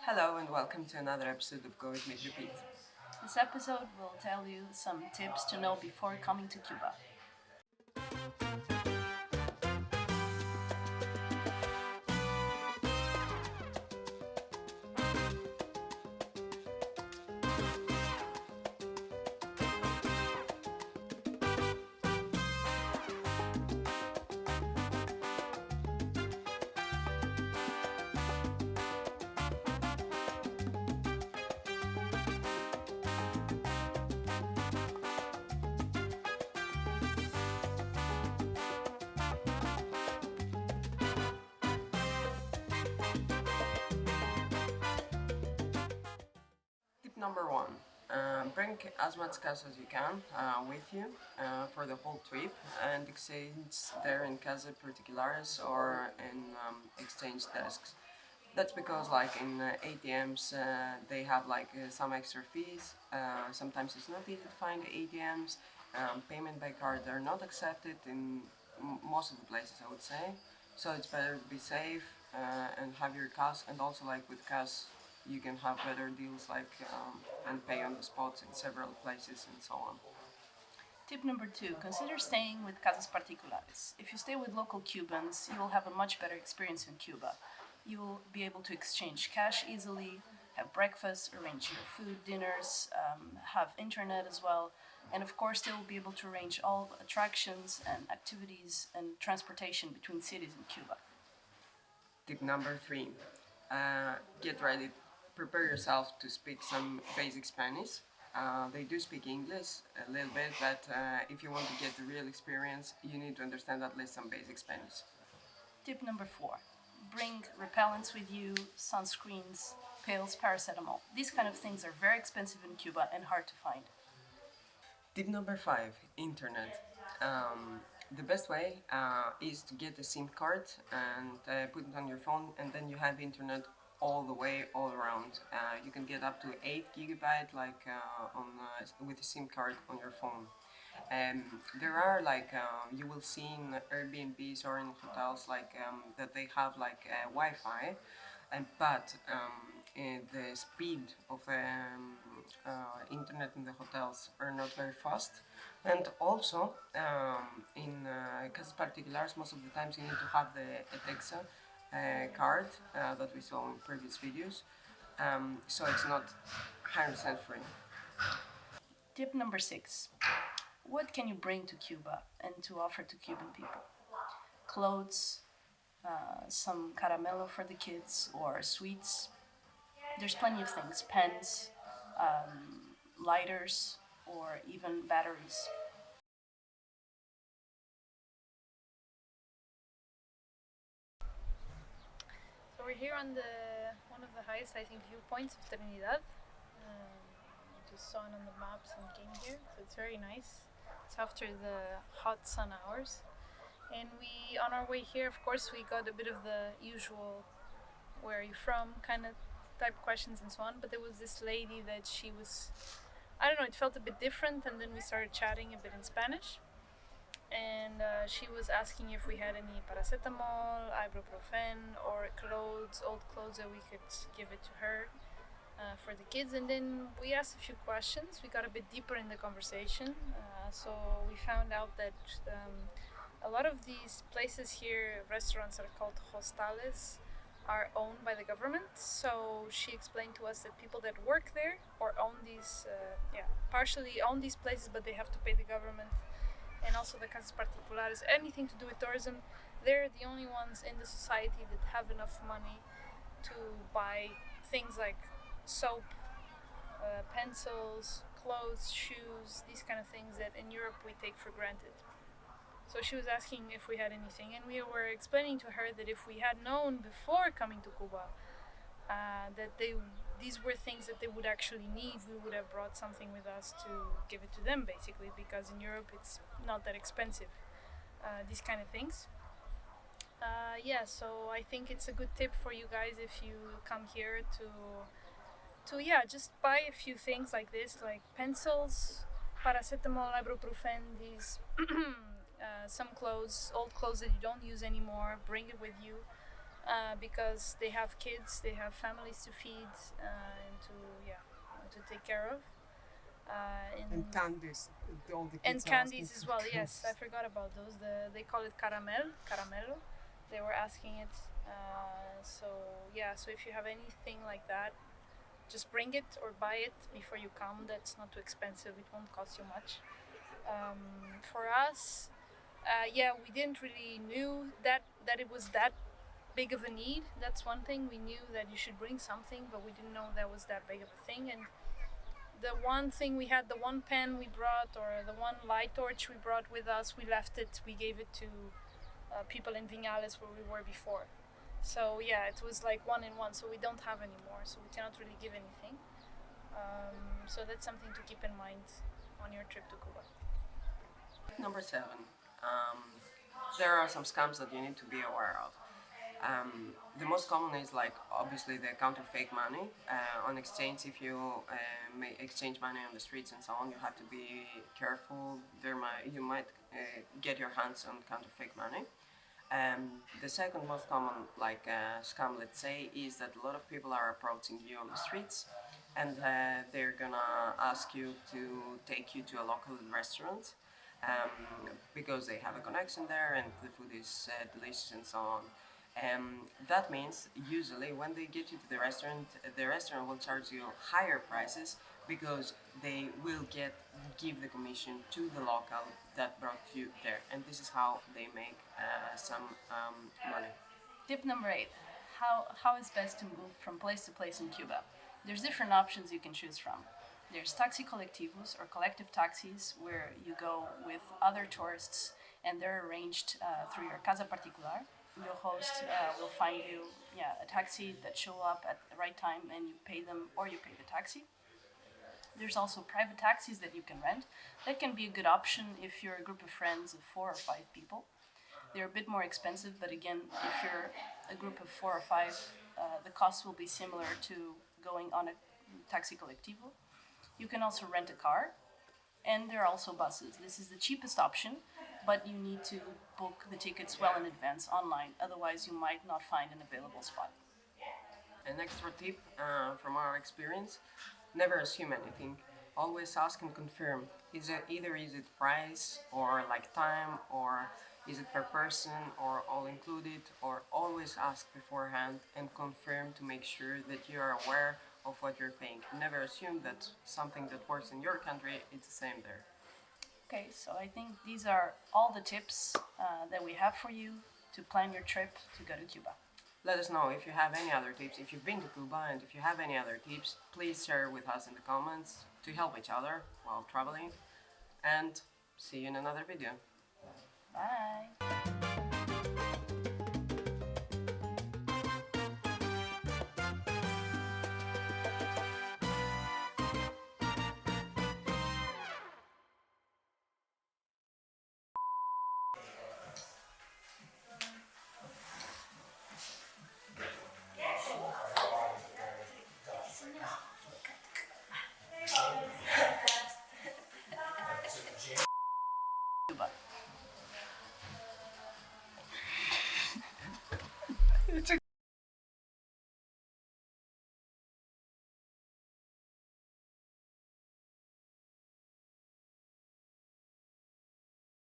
Hello and welcome to another episode of Goeatmeetrepeat. This episode will tell you some tips to know before coming to Cuba. Tip number one, bring as much cash as you can with you for the whole trip and exchange there in Casa Particulares or in exchange desks. That's because like in ATMs they have like some extra fees. Sometimes it's not easy to find ATMs. Payment by card are not accepted in most of the places, I would say. So it's better to be safe and have your cash, and also like with cash you can have better deals like and pay on the spot in several places and so on. Tip number 2, consider staying with casas particulares. If you stay with local Cubans, you will have a much better experience in Cuba. You will be able to exchange cash easily, have breakfast, arrange your food, dinners, have internet as well, and of course they will be able to arrange all attractions and activities and transportation between cities in Cuba. Tip number 3, get ready. Prepare yourself to speak some basic Spanish. They do speak English a little bit, but if you want to get the real experience, you need to understand at least some basic Spanish. Tip number 4, bring repellents with you, sunscreens, pills, paracetamol. These kind of things are very expensive in Cuba and hard to find. Tip number 5, internet. The best way is to get a SIM card and put it on your phone, and then you have internet all the way, all around. You can get up to 8 gigabyte with a SIM card on your phone. There are like you will see in Airbnbs or in hotels that they have like Wi-Fi, but the speed of internet in the hotels are not very fast. And also in Casas Particulares, most of the times you need to have the ETEXA card that we saw in previous videos, so it's not 100% free. Tip number 6, what can you bring to Cuba and to offer to Cuban people? Clothes, some caramelo for the kids, or sweets. There's plenty of things, pens, lighters, or even batteries. So we're here on one of the highest, I think, viewpoints of Trinidad. Just saw it on the maps and came here, so it's very nice. It's after the hot sun hours, and we, on our way here, of course, we got a bit of the usual "where are you from?" kind of type questions and so on. But there was this lady that she was, I don't know, it felt a bit different, and then we started chatting a bit in Spanish. And she was asking if we had any paracetamol, ibuprofen, or clothes, old clothes that we could give it to her for the kids. And then we asked a few questions. We got a bit deeper in the conversation. So we found out that a lot of these places here, restaurants are called hostales, are owned by the government. So she explained to us that people that work there or own these, partially own these places, but they have to pay the government. And also the casas particulares, anything to do with tourism, they're the only ones in the society that have enough money to buy things like soap, pencils, clothes, shoes, these kind of things that in Europe we take for granted. So she was asking if we had anything, and we were explaining to her that if we had known before coming to Cuba that these were things that they would actually need, we would have brought something with us to give it to them, basically, because in Europe it's not that expensive, these kind of things. So I think it's a good tip for you guys if you come here to just buy a few things like this, like pencils, paracetamol, ibuprofen, these some clothes, old clothes that you don't use anymore, bring it with you. because they have kids, they have families to feed, and to to take care of. And candies. All the And kids are asking candies as for well. candies. Yes, I forgot about those. They call it caramello. They were asking it. So yeah, so if you have anything like that, just bring it or buy it before you come. That's not too expensive. It won't cost you much. For us, yeah, we didn't really knew that it was that big of a need. That's one thing. We knew that you should bring something, but we didn't know that was that big of a thing. And the one thing we had, the one pen we brought, or the one light torch we brought with us, we left it. We gave it to people in Vinales where we were before. So yeah, it was like one in one. So we don't have anymore. So we cannot really give anything. So that's something to keep in mind on your trip to Cuba. Number 7. Um, there are some scams that you need to be aware of. The most common is like obviously the counterfeit money. On exchange, if you may exchange money on the streets and so on, you have to be careful. You might get your hands on counterfeit money. The second most common scam, let's say, is that a lot of people are approaching you on the streets, and they're gonna ask you to take you to a local restaurant um, because they have a connection there and the food is delicious and so on. That means usually when they get you to the restaurant will charge you higher prices because they will give the commission to the local that brought you there, and this is how they make some money. Tip number 8. How is best to move from place to place in Cuba? There's different options you can choose from. There's taxi colectivos or collective taxis where you go with other tourists and they're arranged through your casa particular. Your host will find you a taxi that show up at the right time and you pay them or you pay the taxi. There's also private taxis that you can rent. That can be a good option if you're a group of friends of 4 or 5 people. They're a bit more expensive, but again, if you're a group of 4 or 5, the cost will be similar to going on a taxi colectivo. You can also rent a car, and there are also buses. This is the cheapest option, but you need to book the tickets well in advance online, otherwise, you might not find an available spot. An extra tip from our experience: never assume anything. Always ask and confirm. Is it price or like time, or is it per person or all included, or always ask beforehand and confirm to make sure that you are aware of what you're paying. Never assume that something that works in your country is the same there. Okay, so I think these are all the tips that we have for you to plan your trip to go to Cuba. Let us know if you have any other tips, if you've been to Cuba, and if you have any other tips, please share with us in the comments to help each other while traveling. And see you in another video. Bye. Cuba.